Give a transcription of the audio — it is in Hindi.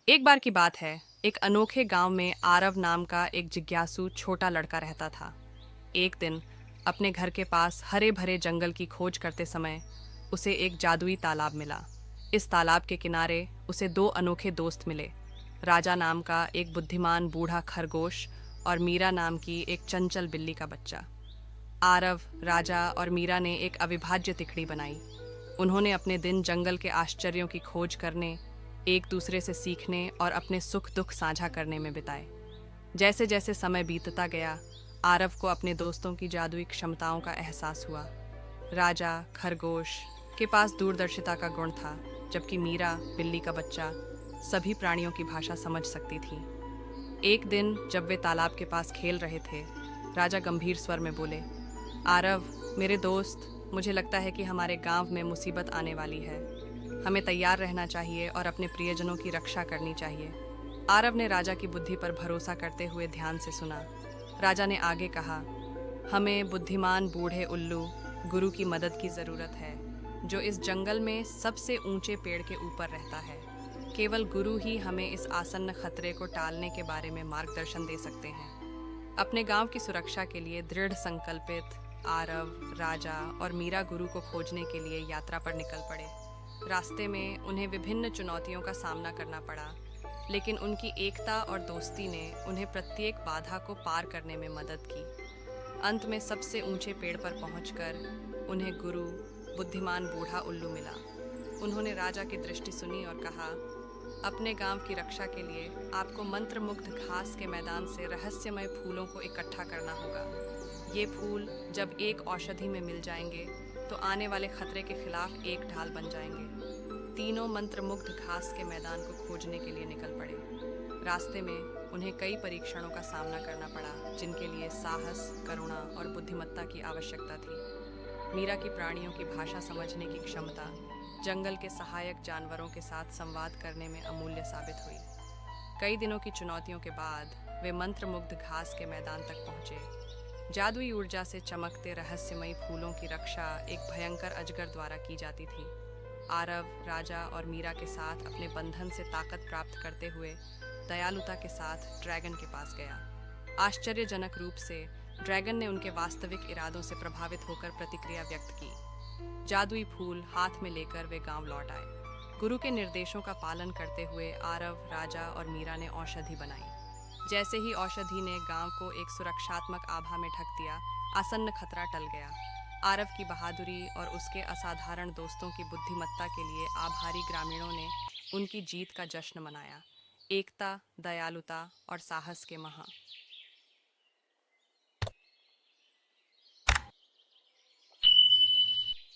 एक बार की बात है। एक अनोखे गांव में आरव नाम का एक जिज्ञासु छोटा लड़का रहता था। एक दिन अपने घर के पास हरे भरे जंगल की खोज करते समय उसे एक जादुई तालाब मिला। इस तालाब के किनारे उसे दो अनोखे दोस्त मिले। राजा नाम का एक बुद्धिमान बूढ़ा खरगोश और मीरा नाम की एक चंचल बिल्ली का बच्चा। आरव, राजा और मीरा ने एक अविभाज्य तिकड़ी बनाई। उन्होंने अपने दिन जंगल के आश्चर्यों की खोज करने, एक दूसरे से सीखने और अपने सुख दुख साझा करने में बिताए। जैसे जैसे समय बीतता गया, आरव को अपने दोस्तों की जादुई क्षमताओं का एहसास हुआ। राजा खरगोश के पास दूरदर्शिता का गुण था, जबकि मीरा बिल्ली का बच्चा सभी प्राणियों की भाषा समझ सकती थी। एक दिन जब वे तालाब के पास खेल रहे थे, राजा गंभीर स्वर में बोले, आरव, मेरे दोस्त, मुझे लगता है कि हमारे गांव में मुसीबत आने वाली है। हमें तैयार रहना चाहिए और अपने प्रियजनों की रक्षा करनी चाहिए। आरव ने राजा की बुद्धि पर भरोसा करते हुए ध्यान से सुना। राजा ने आगे कहा, हमें बुद्धिमान बूढ़े उल्लू गुरु की मदद की ज़रूरत है, जो इस जंगल में सबसे ऊंचे पेड़ के ऊपर रहता है। केवल गुरु ही हमें इस आसन्न खतरे को टालने के बारे में मार्गदर्शन दे सकते हैं। अपने गांव की सुरक्षा के लिए दृढ़ संकल्पित आरव, राजा और मीरा गुरु को खोजने के लिए यात्रा पर निकल पड़े। रास्ते में उन्हें विभिन्न चुनौतियों का सामना करना पड़ा, लेकिन उनकी एकता और दोस्ती ने उन्हें प्रत्येक बाधा को पार करने में मदद की। अंत में सबसे ऊंचे पेड़ पर पहुंचकर उन्हें गुरु, बुद्धिमान बूढ़ा उल्लू मिला। उन्होंने राजा की दृष्टि सुनी और कहा, अपने गांव की रक्षा के लिए आपको मंत्रमुग्ध घास के मैदान से रहस्यमय फूलों को इकट्ठा करना होगा। ये फूल जब एक औषधि में मिल जाएंगे तो आने वाले खतरे के खिलाफ एक ढाल बन जाएंगे। तीनों मंत्रमुग्ध घास के मैदान को खोजने के लिए निकल पड़े। रास्ते में उन्हें कई परीक्षणों का सामना करना पड़ा, जिनके लिए साहस, करुणा और बुद्धिमत्ता की आवश्यकता थी। मीरा की प्राणियों की भाषा समझने की क्षमता जंगल के सहायक जानवरों के साथ संवाद करने में अमूल्य साबित हुई। कई दिनों की चुनौतियों के बाद वे मंत्रमुग्ध घास के मैदान तक पहुंचे। जादुई ऊर्जा से चमकते रहस्यमयी फूलों की रक्षा एक भयंकर अजगर द्वारा की जाती थी। आरव, राजा और मीरा के साथ अपने बंधन से ताकत प्राप्त करते हुए दयालुता के साथ ड्रैगन के पास गया। आश्चर्यजनक रूप से ड्रैगन ने उनके वास्तविक इरादों से प्रभावित होकर प्रतिक्रिया व्यक्त की। जादुई फूल हाथ में लेकर वे गांव लौट आए। गुरु के निर्देशों का पालन करते हुए आरव, राजा और मीरा ने औषधि बनाई। जैसे ही औषधि ने गांव को एक सुरक्षात्मक आभा में ढक दिया, आसन्न खतरा टल गया। आरव की बहादुरी और उसके असाधारण दोस्तों की बुद्धिमत्ता के लिए आभारी ग्रामीणों ने उनकी जीत का जश्न मनाया। एकता, दयालुता और साहस के महा